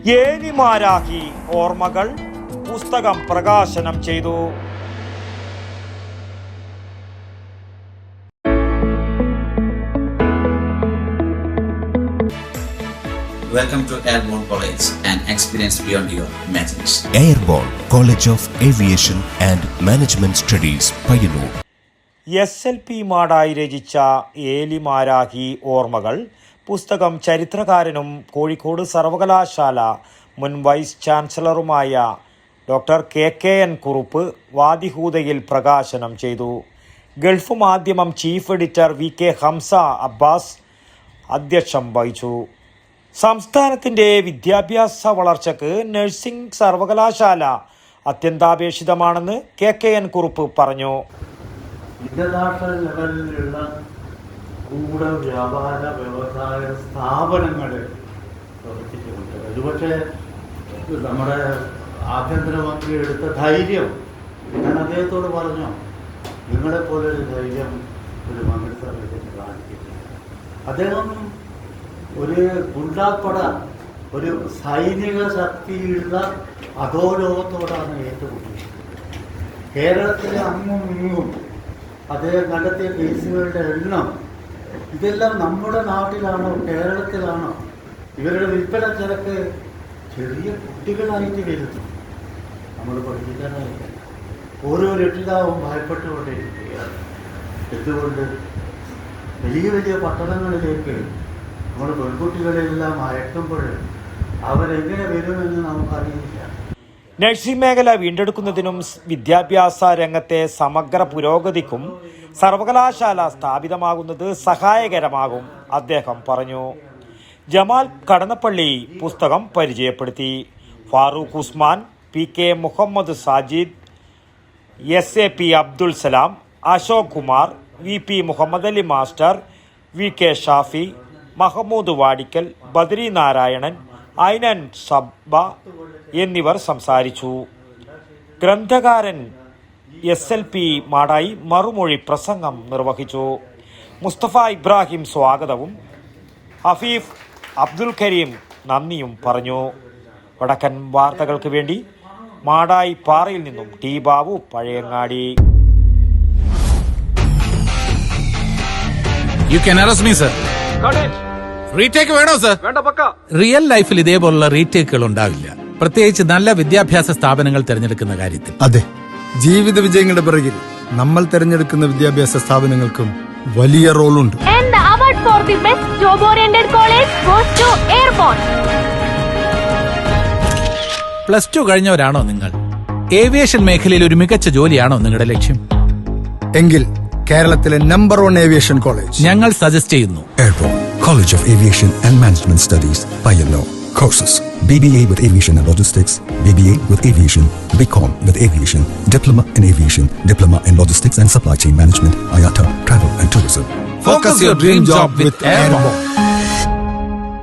ഏലിമാരാഹി ഓർമ്മകൾ പുസ്തകം പ്രകാശനം ചെയ്തു. Welcome to Airborne College, an experience beyond your imagination. Airborne College of Aviation and Management Studies, Payyanur. SLP Madayi രചിച്ച ഏലിമാരാഹി ഓർമ്മകൾ പുസ്തകം ചരിത്രകാരനും കോഴിക്കോട് സർവകലാശാല മുൻ വൈസ് ചാൻസലറുമായ ഡോക്ടർ KKN കുറുപ്പ് വാദിഹൂദയിൽ പ്രകാശനം ചെയ്തു. Gulf Madhyamam chief editor VK Hamsa Abbas അധ്യക്ഷം വഹിച്ചു. സംസ്ഥാനത്തിൻ്റെ വിദ്യാഭ്യാസ വളർച്ചയ്ക്ക് നഴ്സിംഗ് സർവകലാശാല അത്യന്താപേക്ഷിതമാണെന്ന് KKN കുറുപ്പ് പറഞ്ഞു. ഇന്റർനാഷണൽ ലെവലിലുള്ള കൂടുതൽ വ്യാപാര വ്യവസായ സ്ഥാപനങ്ങൾ പ്രവർത്തിക്കുന്നുണ്ട്. ഒരുപക്ഷെ നമ്മുടെ ആഭ്യന്തരമന്ത്രി എടുത്ത ധൈര്യം, ഞാൻ അദ്ദേഹത്തോട് പറഞ്ഞു, നിങ്ങളെപ്പോലൊരു ധൈര്യം ഒരു മന്ത്രിസഭയിൽ കാണിക്കില്ല. അദ്ദേഹം ഒരു ഗുണ്ടാപ്പട, ഒരു സൈനിക ശക്തിയുള്ള അധോലോകത്തോടാണ് ഏറ്റുമുട്ടിയത്. കേരളത്തിലെ അങ്ങും ഇങ്ങും അദ്ദേഹം കണ്ടെത്തിയ കേസുകളുടെ എണ്ണം, ഇതെല്ലാം നമ്മുടെ നാട്ടിലാണോ കേരളത്തിലാണോ? ഇവരുടെ വിൽപ്പന ചരക്ക് ചെറിയ കുട്ടികളായിട്ട് വരുന്നു. നമ്മൾ പഠിപ്പിക്കാനായിട്ട് ഓരോ രക്ഷിതാവും ഭയപ്പെട്ടുകൊണ്ടിരിക്കുകയാണ്. എന്തുകൊണ്ട്? വലിയ വലിയ പട്ടണങ്ങളിലേക്ക് നമ്മൾ പെൺകുട്ടികളെല്ലാം അയക്കുമ്പോൾ അവരെങ്ങനെ വരുമെന്ന് നമുക്കറിയില്ല. നഴ്സിംഗ് മേഖല വീണ്ടെടുക്കുന്നതിനും വിദ്യാഭ്യാസ രംഗത്തെ സമഗ്ര പുരോഗതിക്കും സർവകലാശാല സ്ഥാപിതമാകുന്നത് സഹായകരമാകും, അദ്ദേഹം പറഞ്ഞു. ജമാൽ കടന്നപ്പള്ളി പുസ്തകം പരിചയപ്പെടുത്തി. Farooq Usman, PK Muhammad Sajid, SAP Abdul Salam, Ashok Kumar, VP Muhammad Ali master, VK Shafi, Mahmood Vadikkal, Badari Narayanan, Ainan Sabba എന്നിവർ സംസാരിച്ചു. ഗ്രന്ഥകാരൻ SLP മാടായി മറുമൊഴി പ്രസംഗം നിർവഹിച്ചു. മുസ്തഫ ഇബ്രാഹിം സ്വാഗതവും ഹഫീഫ് അബ്ദുൽ കരീം നന്ദിയും പറഞ്ഞു. വടക്കൻ വാർത്തകൾക്ക് വേണ്ടി മാടായി പാറയിൽ നിന്നും T ബാബു പഴയങ്ങാടി. റീടേക്ക് വേണോ സർ? റിയൽ ലൈഫിൽ ഇതേപോലുള്ള റീടേക്കുകൾ ഉണ്ടാവില്ല, പ്രത്യേകിച്ച് നല്ല വിദ്യാഭ്യാസ സ്ഥാപനങ്ങൾ തിരഞ്ഞെടുക്കുന്ന കാര്യത്തിൽ. അതെ, ജീവിത വിജയങ്ങളുടെ പിറകിൽ നമ്മൾ തിരഞ്ഞെടുക്കുന്ന വിദ്യാഭ്യാസ സ്ഥാപനങ്ങൾക്കും വലിയ റോളുണ്ട്. +2 കഴിഞ്ഞവരാണോ നിങ്ങൾ? ഏവിയേഷൻ മേഖലയിൽ ഒരു മികച്ച ജോലിയാണോ നിങ്ങളുടെ ലക്ഷ്യം? എങ്കിൽ കേരളത്തിലെ നമ്പർ 1 ഏവിയേഷൻ കോളേജ് ഞങ്ങൾ സജസ്റ്റ് ചെയ്യുന്നു. Airborne College of Aviation and Management Studies, Payyanur. Courses: BBA with Aviation and Logistics, BBA with Aviation, BCom with Aviation, Diploma in Aviation, Diploma in Logistics and Supply Chain Management, IATA, Travel and Tourism. Focus your dream job with Airborne.